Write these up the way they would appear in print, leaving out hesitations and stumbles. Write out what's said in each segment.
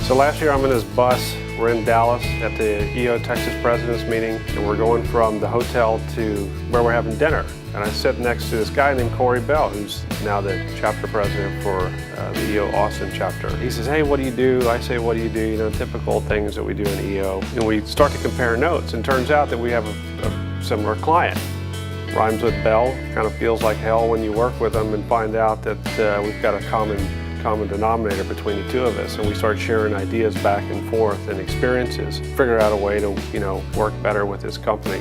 So last year I'm in this bus. We're in Dallas at the EO Texas President's meeting, and we're going from the hotel to where we're having dinner. And I sit next to this guy named Corey Bell, who's now the chapter president for the EO Austin chapter. He says, "Hey, what do you do?" I say, "What do you do?" You know, typical things that we do in EO. And we start to compare notes, and turns out that we have a similar client. Rhymes with Bell, kind of feels like hell when you work with them and find out that we've got a common denominator between the two of us, and we start sharing ideas back and forth and experiences, figure out a way to, you know, work better with this company.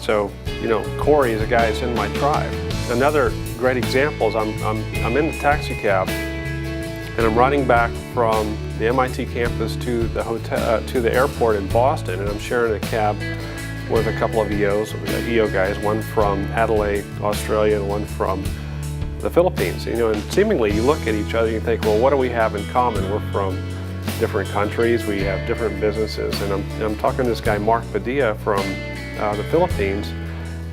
So, you know, Corey is a guy that's in my tribe. Another great example is I'm in the taxi cab and I'm running back from the MIT campus to the hotel, to the airport in Boston, and I'm sharing a cab with a couple of EO guys, one from Adelaide, Australia, and one from the Philippines. You know, and seemingly you look at each other and you think, well, what do we have in common? We're from different countries, we have different businesses, and I'm talking to this guy, Mark Padilla from the Philippines,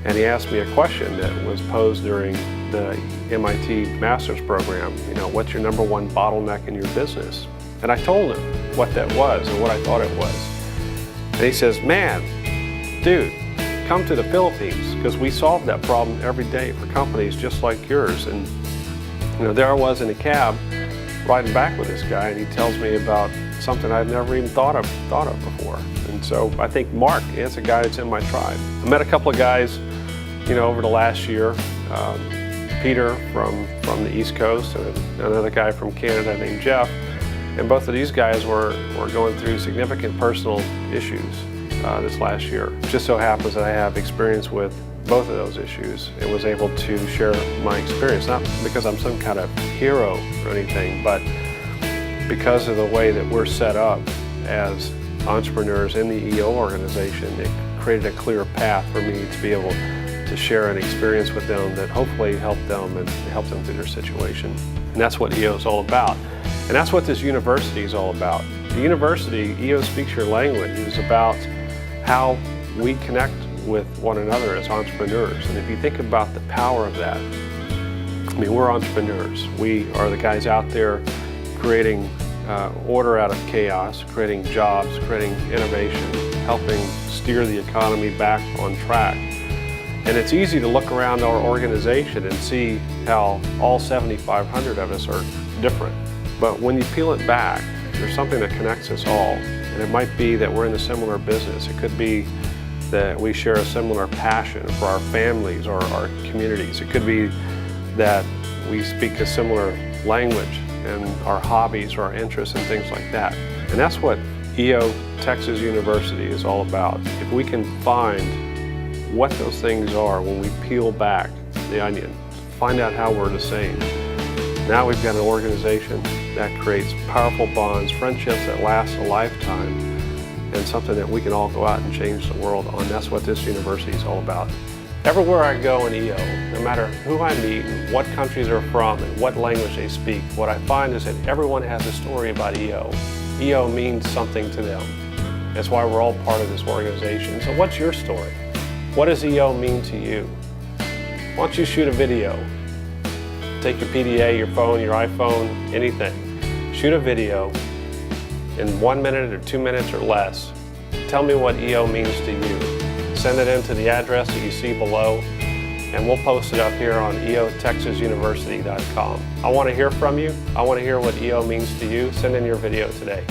and he asked me a question that was posed during the MIT Master's program. You know, what's your number one bottleneck in your business? And I told him what that was and what I thought it was. And he says, "Man, dude, come to the Philippines, because we solve that problem every day for companies just like yours." And you know, there I was in a cab riding back with this guy, and he tells me about something I'd never even thought of before. And so I think Mark is a guy that's in my tribe. I met a couple of guys, you know, over the last year. Peter from the East Coast, and another guy from Canada named Jeff. And both of these guys were going through significant personal issues this last year. It just so happens that I have experience with both of those issues and was able to share my experience, not because I'm some kind of hero or anything, but because of the way that we're set up as entrepreneurs in the EO organization. It created a clear path for me to be able to share an experience with them that hopefully helped them and help them through their situation. And that's what EO is all about. And that's what this university is all about. The university, EO Speaks Your Language, is about how we connect with one another as entrepreneurs. And if you think about the power of that, I mean, we're entrepreneurs. We are the guys out there creating order out of chaos, creating jobs, creating innovation, helping steer the economy back on track. And it's easy to look around our organization and see how all 7,500 of us are different. But when you peel it back, there's something that connects us all. And it might be that we're in a similar business. It could be that we share a similar passion for our families or our communities. It could be that we speak a similar language and our hobbies or our interests and things like that. And that's what EO Texas University is all about. If we can find what those things are when we peel back the onion, find out how we're the same, now we've got an organization that creates powerful bonds, friendships that last a lifetime, and something that we can all go out and change the world on. That's what this university is all about. Everywhere I go in EO, no matter who I meet and what countries they're from and what language they speak, what I find is that everyone has a story about EO. EO means something to them. That's why we're all part of this organization. So what's your story? What does EO mean to you? Why don't you shoot a video? Take your PDA, your phone, your iPhone, anything. Shoot a video in 1 minute or 2 minutes or less. Tell me what EO means to you. Send it in to the address that you see below, and we'll post it up here on eotexasuniversity.com. I want to hear from you. I want to hear what EO means to you. Send in your video today.